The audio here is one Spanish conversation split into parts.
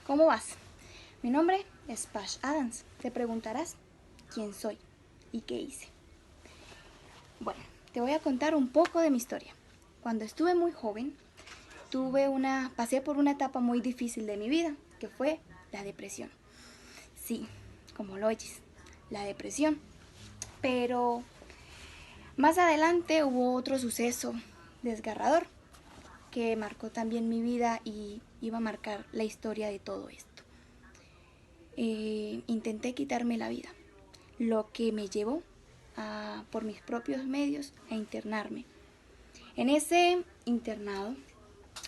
¿cómo vas? Mi nombre es Pash Adams. Te preguntarás quién soy y qué hice. Bueno, te voy a contar un poco de mi historia. Cuando estuve muy joven, pasé por una etapa muy difícil de mi vida, que fue la depresión. Sí, como lo oyes, la depresión. Pero más adelante hubo otro suceso desgarrador que marcó también mi vida y iba a marcar la historia de todo esto. Intenté quitarme la vida, lo que me llevó por mis propios medios a internarme. En ese internado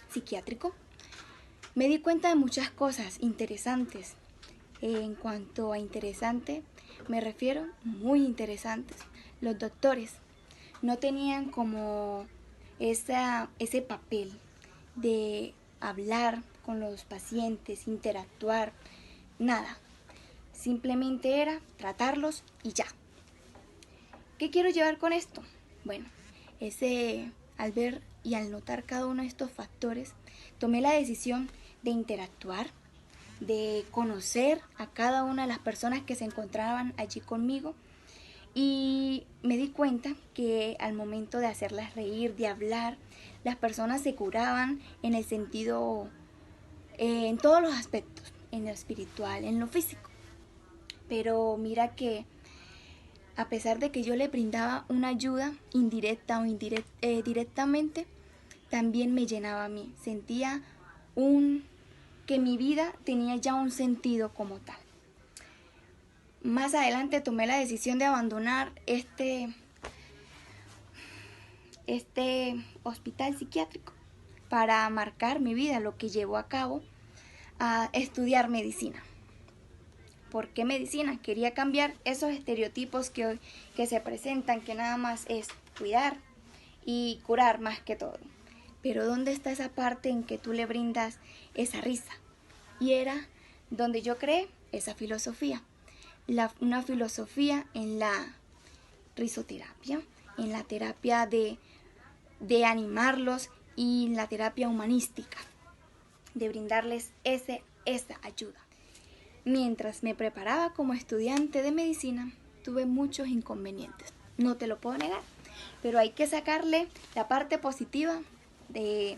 psiquiátrico me di cuenta de muchas cosas interesantes. En cuanto a interesante, me refiero muy interesantes. Los doctores no tenían como ese papel de hablar con los pacientes, interactuar, nada. Simplemente era tratarlos y ya. ¿Qué quiero llevar con esto? Bueno, al ver y al notar cada uno de estos factores, tomé la decisión de interactuar, de conocer a cada una de las personas que se encontraban allí conmigo, y me di cuenta que al momento de hacerlas reír, de hablar, las personas se curaban en el sentido, en todos los aspectos, en lo espiritual, en lo físico. Pero mira que a pesar de que yo le brindaba una ayuda indirecta o directamente, también me llenaba a mí. Sentía que mi vida tenía ya un sentido como tal. Más adelante tomé la decisión de abandonar este hospital psiquiátrico para marcar mi vida, lo que llevó a cabo a estudiar medicina. ¿Por qué medicina? Quería cambiar esos estereotipos que se presentan, que nada más es cuidar y curar más que todo. Pero ¿dónde está esa parte en que tú le brindas esa risa? Y era donde yo creé esa filosofía. Una filosofía en la risoterapia, en la terapia de animarlos y la terapia humanística, de brindarles esa ayuda. Mientras me preparaba como estudiante de medicina, tuve muchos inconvenientes, no te lo puedo negar, pero hay que sacarle la parte positiva de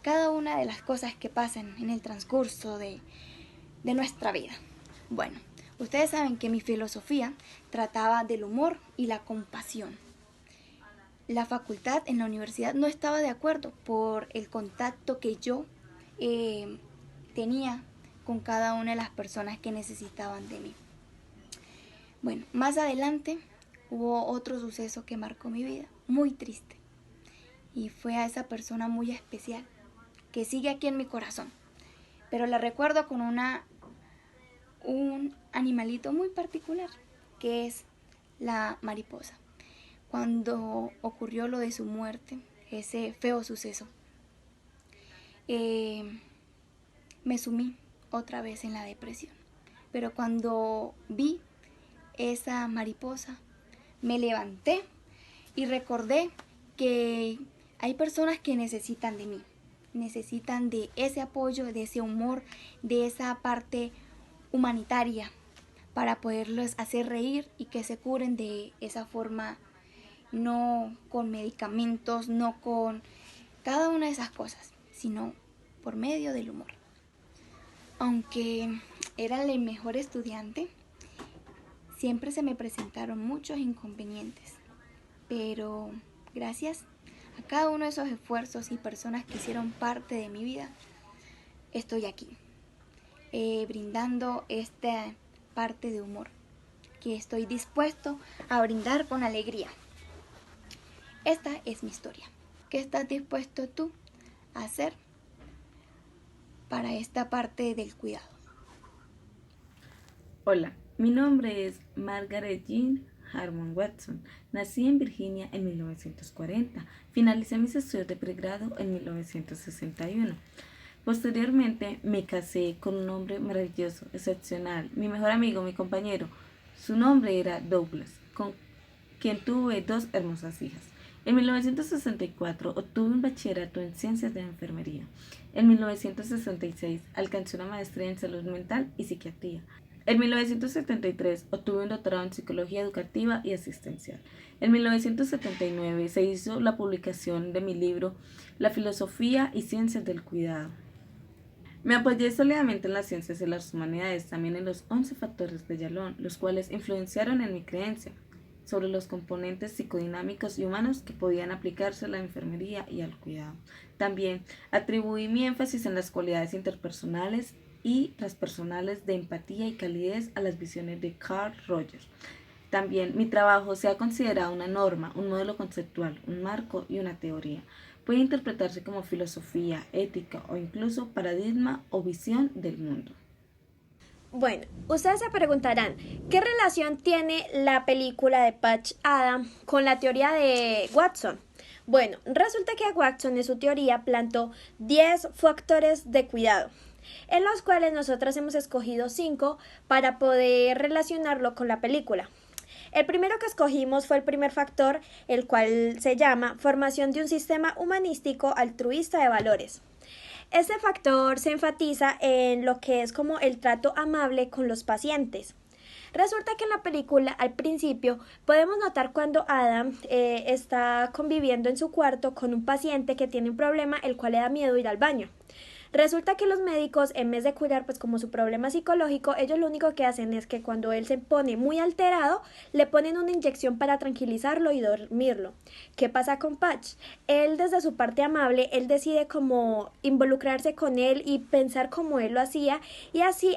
cada una de las cosas que pasan en el transcurso de nuestra vida. Bueno, ustedes saben que mi filosofía trataba del humor y la compasión. La facultad en la universidad no estaba de acuerdo por el contacto que yo tenía con cada una de las personas que necesitaban de mí. Bueno, más adelante hubo otro suceso que marcó mi vida, muy triste. Y fue a esa persona muy especial, que sigue aquí en mi corazón. Pero la recuerdo con un animalito muy particular, que es la mariposa. Cuando ocurrió lo de su muerte, ese feo suceso, me sumí otra vez en la depresión. Pero cuando vi esa mariposa, me levanté y recordé que hay personas que necesitan de mí, necesitan de ese apoyo, de ese humor, de esa parte humanitaria para poderlos hacer reír y que se curen de esa forma, no con medicamentos, no con cada una de esas cosas, sino por medio del humor. Aunque era el mejor estudiante, siempre se me presentaron muchos inconvenientes, pero gracias a cada uno de esos esfuerzos y personas que hicieron parte de mi vida, estoy aquí, brindando esta parte de humor que estoy dispuesto a brindar con alegría. Esta es mi historia. ¿Qué estás dispuesto tú a hacer para esta parte del cuidado? Hola, mi nombre es Margaret Jean Harmon Watson. Nací en Virginia en 1940. Finalicé mis estudios de pregrado en 1961. Posteriormente me casé con un hombre maravilloso, excepcional, mi mejor amigo, mi compañero. Su nombre era Douglas, con quien tuve dos hermosas hijas. En 1964 obtuvo un bachillerato en ciencias de enfermería. En 1966 alcanzó una maestría en salud mental y psiquiatría. En 1973 obtuvo un doctorado en psicología educativa y asistencial. En 1979 se hizo la publicación de mi libro La filosofía y ciencias del cuidado. Me apoyé sólidamente en las ciencias de las humanidades, también en los 11 factores de Yalom, los cuales influenciaron en mi creencia sobre los componentes psicodinámicos y humanos que podían aplicarse a la enfermería y al cuidado. También atribuí mi énfasis en las cualidades interpersonales y transpersonales de empatía y calidez a las visiones de Carl Rogers. También mi trabajo se ha considerado una norma, un modelo conceptual, un marco y una teoría. Puede interpretarse como filosofía, ética o incluso paradigma o visión del mundo. Bueno, ustedes se preguntarán, ¿qué relación tiene la película de Patch Adams con la teoría de Watson? Bueno, resulta que Watson en su teoría plantó 10 factores de cuidado, en los cuales nosotros hemos escogido 5 para poder relacionarlo con la película. El primero que escogimos fue el primer factor, el cual se llama formación de un sistema humanístico altruista de valores. Este factor se enfatiza en lo que es como el trato amable con los pacientes. Resulta que en la película, al principio, podemos notar cuando Adam está conviviendo en su cuarto con un paciente que tiene un problema, el cual le da miedo ir al baño. Resulta que los médicos, en vez de curar pues como su problema psicológico, ellos lo único que hacen es que cuando él se pone muy alterado, le ponen una inyección para tranquilizarlo y dormirlo. ¿Qué pasa con Patch? Él desde su parte amable, él decide como involucrarse con él y pensar como él lo hacía y así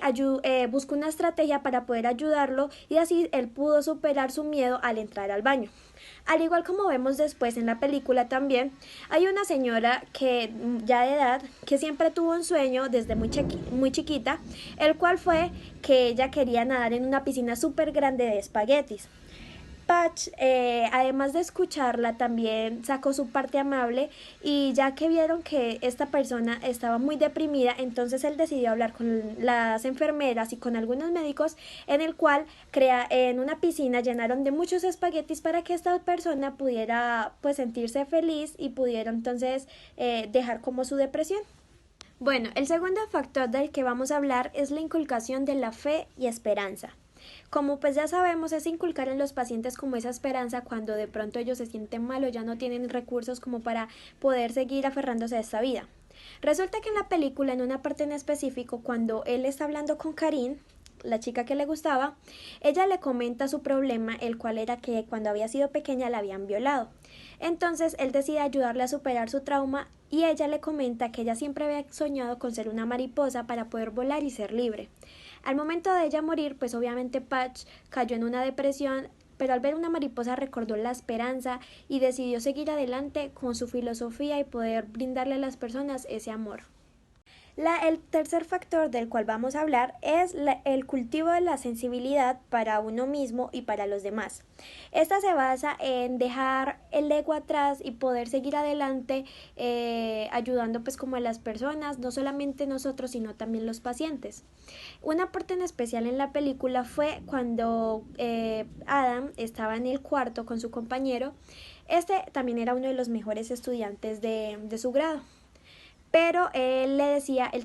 busca una estrategia para poder ayudarlo y así él pudo superar su miedo al entrar al baño. Al igual como vemos después en la película también, hay una señora que ya de edad, que siempre tuvo un sueño desde muy chiquita, el cual fue que ella quería nadar en una piscina súper grande de espaguetis. Patch, además de escucharla, también sacó su parte amable y ya que vieron que esta persona estaba muy deprimida, entonces él decidió hablar con las enfermeras y con algunos médicos en el cual en una piscina llenaron de muchos espaguetis para que esta persona pudiera pues sentirse feliz y pudiera entonces dejar como su depresión. Bueno, el segundo factor del que vamos a hablar es la inculcación de la fe y esperanza. Como pues ya sabemos, es inculcar en los pacientes como esa esperanza cuando de pronto ellos se sienten mal o ya no tienen recursos como para poder seguir aferrándose a esta vida. Resulta que en la película, en una parte en específico, cuando él está hablando con Karin, la chica que le gustaba, ella le comenta su problema, el cual era que cuando había sido pequeña la habían violado. Entonces él decide ayudarle a superar su trauma y ella le comenta que ella siempre había soñado con ser una mariposa para poder volar y ser libre. Al momento de ella morir, pues obviamente Patch cayó en una depresión, pero al ver una mariposa recordó la esperanza y decidió seguir adelante con su filosofía y poder brindarle a las personas ese amor. El tercer factor del cual vamos a hablar es el cultivo de la sensibilidad para uno mismo y para los demás. Esta se basa en dejar el ego atrás y poder seguir adelante ayudando pues como a las personas, no solamente nosotros sino también los pacientes. Una parte en especial en la película fue cuando Adam estaba en el cuarto con su compañero. Este también era uno de los mejores estudiantes de su grado. Pero él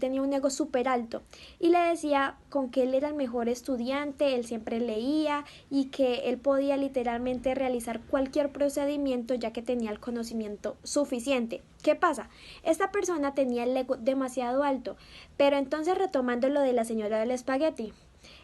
tenía un ego súper alto y le decía con que él era el mejor estudiante, él siempre leía y que él podía literalmente realizar cualquier procedimiento ya que tenía el conocimiento suficiente. ¿Qué pasa? Esta persona tenía el ego demasiado alto, pero entonces retomando lo de la señora del espagueti,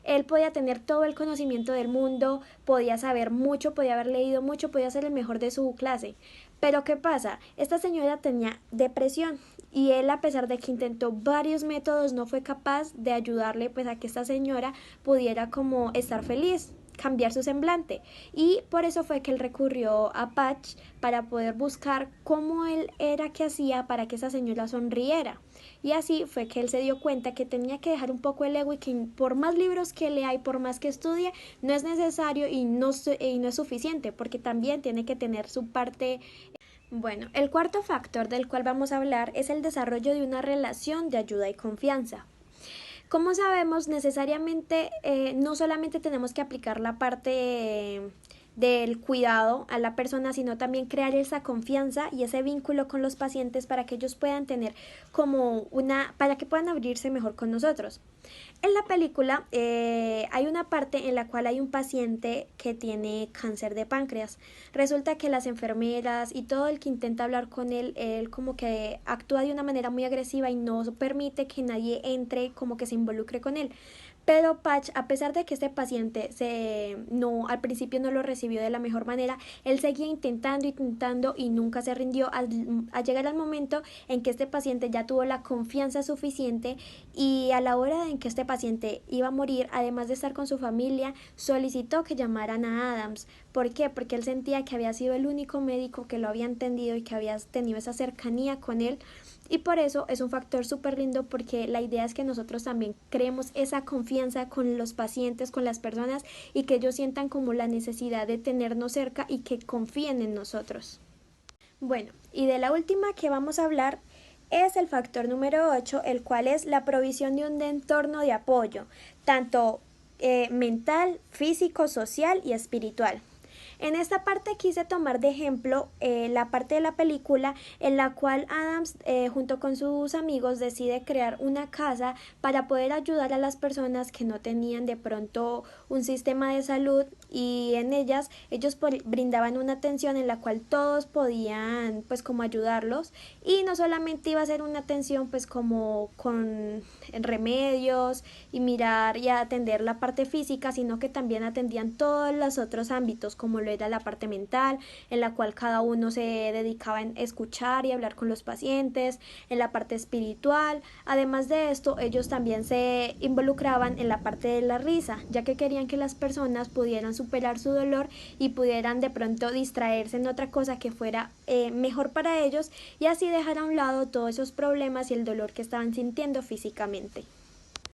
él podía tener todo el conocimiento del mundo, podía saber mucho, podía haber leído mucho, podía ser el mejor de su clase. Pero ¿qué pasa? Esta señora tenía depresión y él, a pesar de que intentó varios métodos, no fue capaz de ayudarle pues a que esta señora pudiera como estar feliz, cambiar su semblante, y por eso fue que él recurrió a Patch para poder buscar cómo él era que hacía para que esa señora sonriera. Y así fue que él se dio cuenta que tenía que dejar un poco el ego y que por más libros que lea y por más que estudie, no es necesario y no es suficiente, porque también tiene que tener su parte. Bueno, el cuarto factor del cual vamos a hablar es el desarrollo de una relación de ayuda y confianza. Como sabemos, necesariamente no solamente tenemos que aplicar la parte del cuidado a la persona, sino también crear esa confianza y ese vínculo con los pacientes para que ellos puedan tener para que puedan abrirse mejor con nosotros. En la película hay una parte en la cual hay un paciente que tiene cáncer de páncreas. Resulta que las enfermeras y todo el que intenta hablar con él como que actúa de una manera muy agresiva y no permite que nadie entre, como que se involucre con él. Pero Patch, a pesar de que este paciente al principio no lo recibió de la mejor manera, él seguía intentando y nunca se rindió al llegar al momento en que este paciente ya tuvo la confianza suficiente y a la hora en que este paciente iba a morir, además de estar con su familia, solicitó que llamaran a Adams. ¿Por qué? Porque él sentía que había sido el único médico que lo había entendido y que había tenido esa cercanía con él. Y por eso es un factor súper lindo, porque la idea es que nosotros también creemos esa confianza con los pacientes, con las personas, y que ellos sientan como la necesidad de tenernos cerca y que confíen en nosotros. Bueno, y de la última que vamos a hablar es el factor número 8, el cual es la provisión de un entorno de apoyo, tanto mental, físico, social y espiritual. En esta parte quise tomar de ejemplo la parte de la película en la cual Adams junto con sus amigos decide crear una casa para poder ayudar a las personas que no tenían de pronto un sistema de salud, y en ellas ellos brindaban una atención en la cual todos podían pues como ayudarlos, y no solamente iba a ser una atención pues como con remedios y mirar y atender la parte física, sino que también atendían todos los otros ámbitos, como lo era la parte mental, en la cual cada uno se dedicaba a escuchar y hablar con los pacientes, en la parte espiritual. Además de esto, ellos también se involucraban en la parte de la risa, ya que querían que las personas pudieran superar su dolor y pudieran de pronto distraerse en otra cosa que fuera mejor para ellos, y así dejar a un lado todos esos problemas y el dolor que estaban sintiendo físicamente.